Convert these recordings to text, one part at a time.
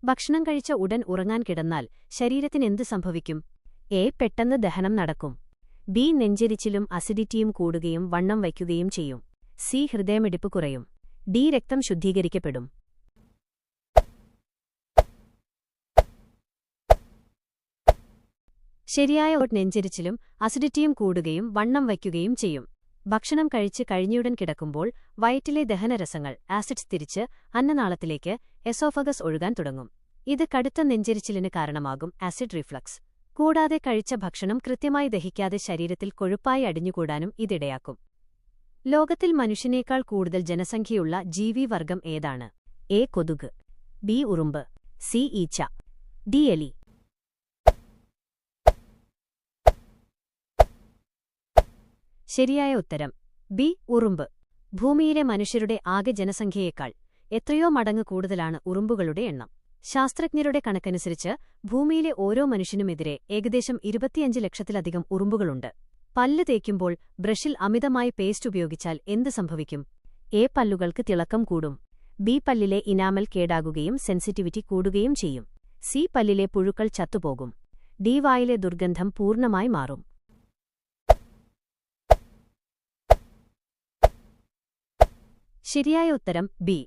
ഭക്ഷണം കഴിച്ച ഉടൻ ഉറങ്ങാൻ കിടന്നാൽ ശരീരത്തിനെന്ത് സംഭവിക്കും? എ. പെട്ടെന്ന് ദഹനം നടക്കും. ബി. നെഞ്ചെരിച്ചിലും അസിഡിറ്റിയും കൂടുകയും വണ്ണം വയ്ക്കുകയും ചെയ്യും. സി. ഹൃദയമിടിപ്പ് കുറയും. ഡി. രക്തം ശുദ്ധീകരിക്കപ്പെടും. ശരിയായ നെഞ്ചെരിച്ചിലും അസിഡിറ്റിയും കൂടുകയും വണ്ണം വയ്ക്കുകയും ചെയ്യും. ഭക്ഷണം കഴിച്ച് കഴിഞ്ഞയുടൻ കിടക്കുമ്പോൾ വയറ്റിലെ ദഹനരസങ്ങൾ ആസിഡ്സ് തിരിച്ച് അന്നനാളത്തിലേക്ക് എസോഫഗസ് ഒഴുകാൻ തുടങ്ങും. ഇത് കടുത്ത നെഞ്ചെരിച്ചിലിന് കാരണമാകും, ആസിഡ് റിഫ്ലക്സ്. കൂടാതെ കഴിച്ച ഭക്ഷണം കൃത്യമായി ദഹിക്കാതെ ശരീരത്തിൽ കൊഴുപ്പായി അടിഞ്ഞുകൂടാനും ഇതിടയാക്കും. ലോകത്തിൽ മനുഷ്യനേക്കാൾ കൂടുതൽ ജനസംഖ്യയുള്ള ജീവിവർഗം ഏതാണ്? എ. കൊതുക്. ബി. ഉറുമ്പ്. സി. ഈച്ച. ഡി. എലി. ശരിയായ ഉത്തരം ബി. ഉറുമ്പ്. ഭൂമിയിലെ മനുഷ്യരുടെ ആകെ ജനസംഖ്യയേക്കാൾ എത്രയോ മടങ്ങ് കൂടുതലാണ് ഉറുമ്പുകളുടെ എണ്ണം. ശാസ്ത്രജ്ഞരുടെ കണക്കനുസരിച്ച് ഭൂമിയിലെ ഓരോ മനുഷ്യനുമെതിരെ ഏകദേശം 25 ലക്ഷത്തിലധികം ഉറുമ്പുകളുണ്ട്. പല്ല് തേക്കുമ്പോൾ ബ്രഷിൽ അമിതമായി പേസ്റ്റ് ഉപയോഗിച്ചാൽ എന്ത് സംഭവിക്കും? എ. പല്ലുകൾക്ക് തിളക്കം കൂടും. ബി. പല്ലിലെ ഇനാമൽ കേടാകുകയും സെൻസിറ്റിവിറ്റി കൂടുകയും ചെയ്യും. സി. പല്ലിലെ പുഴുക്കൾ ചത്തുപോകും. ഡി. വായിലെ ദുർഗന്ധം പൂർണ്ണമായി മാറും. ശരിയായ ഉത്തരം ബി.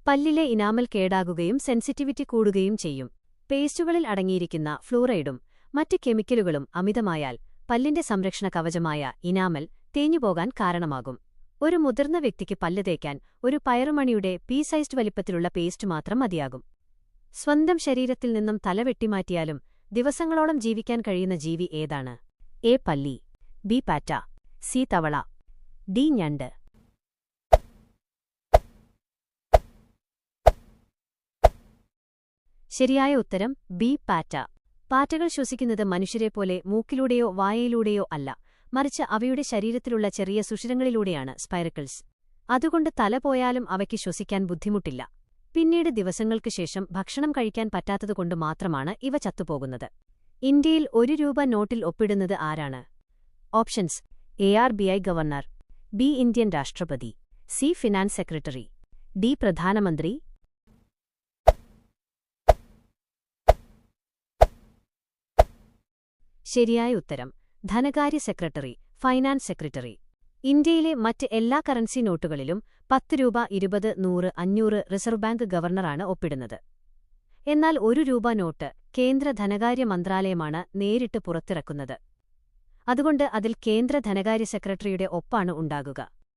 പല്ലിലെ ഇനാമൽ കേടാകുകയും സെൻസിറ്റിവിറ്റി കൂടുകയും ചെയ്യും. പേസ്റ്റുകളിൽ അടങ്ങിയിരിക്കുന്ന ഫ്ലൂറൈഡും മറ്റ് കെമിക്കലുകളും അമിതമായാൽ പല്ലിന്റെ സംരക്ഷണ കവചമായ ഇനാമൽ തേഞ്ഞുപോകാൻ കാരണമാകും. ഒരു മുതിർന്ന വ്യക്തിക്ക് പല്ല് തേക്കാൻ ഒരു പയറുമണിയുടെ പീ-സൈസ്ഡ് വലിപ്പത്തിലുള്ള പേസ്റ്റ് മാത്രം മതിയാകും. സ്വന്തം ശരീരത്തിൽ നിന്നും തല വെട്ടിമാറ്റിയാലും ദിവസങ്ങളോളം ജീവിക്കാൻ കഴിയുന്ന ജീവി ഏതാണ്? എ. പല്ലി. ബി. പാറ്റ. സി. തവള. ഡി. ഞണ്ട്. ശരിയായ ഉത്തരം ബി. പാറ്റ. പാറ്റകൾ ശ്വസിക്കുന്നത് മനുഷ്യരെപ്പോലെ മൂക്കിലൂടെയോ വായയിലൂടെയോ അല്ല, മറിച്ച് അവയുടെ ശരീരത്തിലുള്ള ചെറിയ സുഷിരങ്ങളിലൂടെയാണ്, സ്പൈറക്കിൾസ്. അതുകൊണ്ട് തല പോയാലും അവയ്ക്ക് ശ്വസിക്കാൻ ബുദ്ധിമുട്ടില്ല. പിന്നീട് ദിവസങ്ങൾക്കു ശേഷം ഭക്ഷണം കഴിക്കാൻ പറ്റാത്തതുകൊണ്ട് മാത്രമാണ് ഇവ ചത്തുപോകുന്നത്. ഇന്ത്യയിൽ 1 രൂപ നോട്ടിൽ ഒപ്പിടുന്നത് ആരാണ്? Options: A. RBI governor. B. Indian രാഷ്ട്രപതി. സി. Finance secretary. ഡി. പ്രധാനമന്ത്രി. ശരിയായ ഉത്തരം ധനകാര്യ സെക്രട്ടറി, ഫൈനാൻസ് സെക്രട്ടറി. ഇന്ത്യയിലെ മറ്റ് എല്ലാ കറൻസി നോട്ടുകളിലും 10 രൂപ, 20, 100, 500 റിസർവ് ബാങ്ക് ഗവർണറാണ് ഒപ്പിടുന്നത്. എന്നാൽ 1 രൂപ നോട്ട് കേന്ദ്ര ധനകാര്യ മന്ത്രാലയമാണ് നേരിട്ട് പുറത്തിറക്കുന്നത്. അതുകൊണ്ട് അതിൽ കേന്ദ്ര ധനകാര്യ സെക്രട്ടറിയുടെ ഒപ്പാണ് ഉണ്ടാകുക.